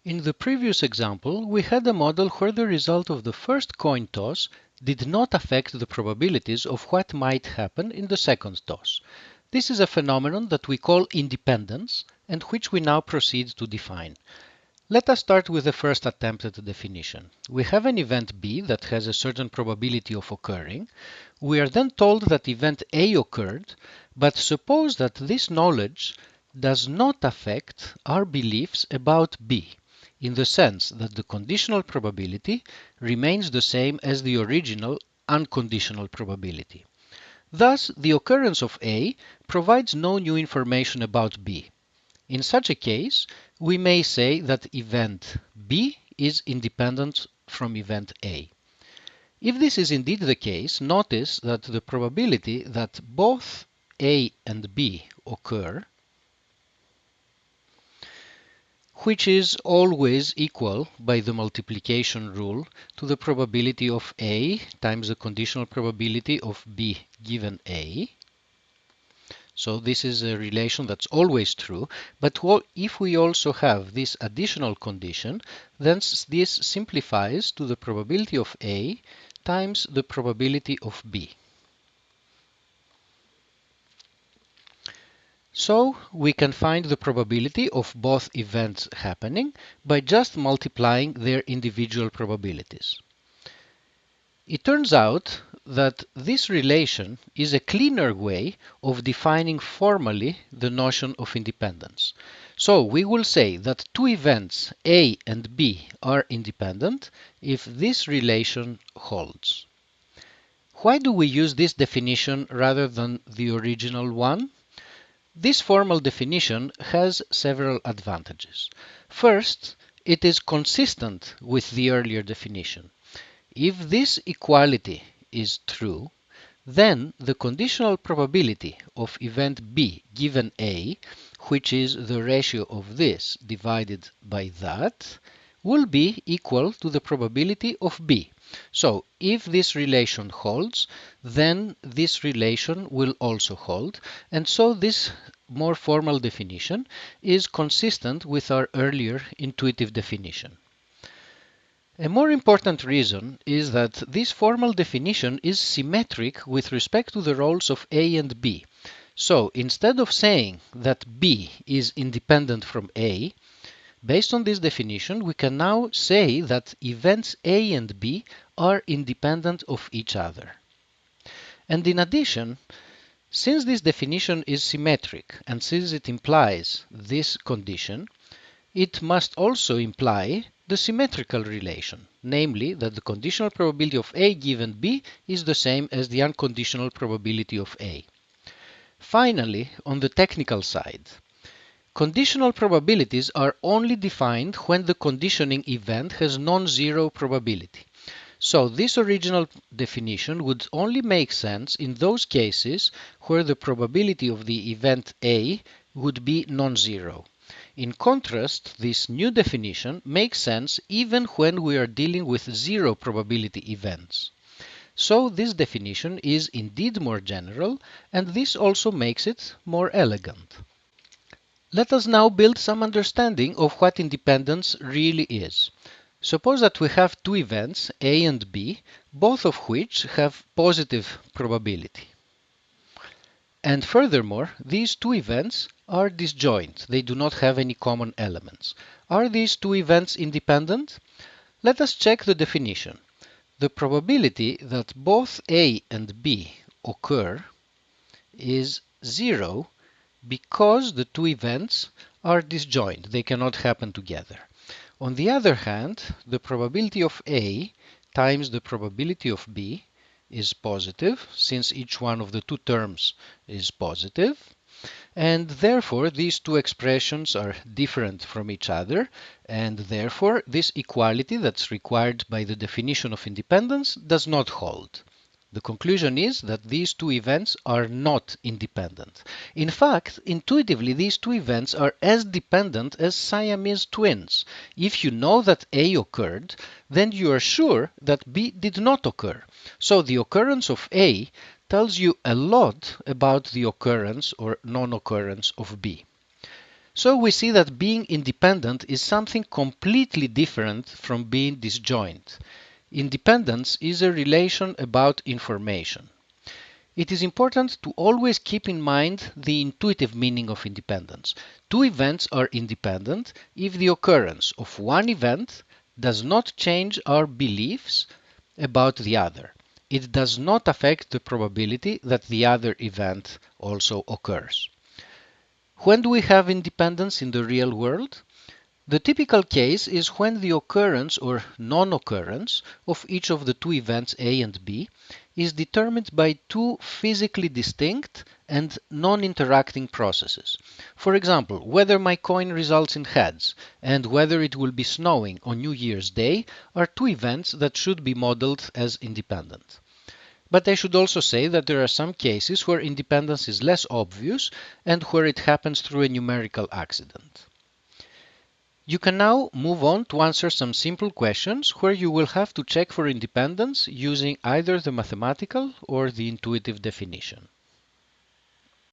In the previous example, we had a model where the result of the first coin toss did not affect the probabilities of what might happen in the second toss. This is a phenomenon that we call independence and which we now proceed to define. Let us start with the first attempt at a definition. We have an event B that has a certain probability of occurring. We are then told that event A occurred, but suppose that this knowledge does not affect our beliefs about B, in the sense that the conditional probability remains the same as the original unconditional probability. Thus, the occurrence of A provides no new information about B. In such a case, we may say that event B is independent from event A. If this is indeed the case, notice that the probability that both A and B occur, which is always equal by the multiplication rule to the probability of A times the conditional probability of B given A. So this is a relation that's always true, but if we also have this additional condition, then this simplifies to the probability of A times the probability of B. So we can find the probability of both events happening by just multiplying their individual probabilities. It turns out that this relation is a cleaner way of defining formally the notion of independence. So we will say that two events A and B are independent if this relation holds. Why do we use this definition rather than the original one? This formal definition has several advantages. First, it is consistent with the earlier definition. If this equality is true, then the conditional probability of event B given A, which is the ratio of this divided by that, will be equal to the probability of B. So if this relation holds, then this relation will also hold, and so this more formal definition is consistent with our earlier intuitive definition. A more important reason is that this formal definition is symmetric with respect to the roles of A and B. So instead of saying that B is independent from A, based on this definition, we can now say that events A and B are independent of each other. And in addition, since this definition is symmetric and since it implies this condition, it must also imply the symmetrical relation, namely that the conditional probability of A given B is the same as the unconditional probability of A. Finally, on the technical side, conditional probabilities are only defined when the conditioning event has non-zero probability. So this original definition would only make sense in those cases where the probability of the event A would be non-zero. In contrast, this new definition makes sense even when we are dealing with zero probability events. So this definition is indeed more general, and this also makes it more elegant. Let us now build some understanding of what independence really is. Suppose that we have two events, A and B, both of which have positive probability. And furthermore, these two events are disjoint. They do not have any common elements. Are these two events independent? Let us check the definition. The probability that both A and B occur is 0 because the two events are disjoint. They cannot happen together. On the other hand, the probability of A times the probability of B is positive, since each one of the two terms is positive. And therefore, these two expressions are different from each other, and therefore, this equality that's required by the definition of independence does not hold. The conclusion is that these two events are not independent. In fact, intuitively, these two events are as dependent as Siamese twins. If you know that A occurred, then you are sure that B did not occur. So the occurrence of A tells you a lot about the occurrence or non-occurrence of B. So we see that being independent is something completely different from being disjoint. Independence is a relation about information. It is important to always keep in mind the intuitive meaning of independence. Two events are independent if the occurrence of one event does not change our beliefs about the other. It does not affect the probability that the other event also occurs. When do we have independence in the real world? The typical case is when the occurrence or non-occurrence of each of the two events A and B is determined by two physically distinct and non-interacting processes. For example, whether my coin results in heads and whether it will be snowing on New Year's Day are two events that should be modeled as independent. But I should also say that there are some cases where independence is less obvious and where it happens through a numerical accident. You can now move on to answer some simple questions where you will have to check for independence using either the mathematical or the intuitive definition.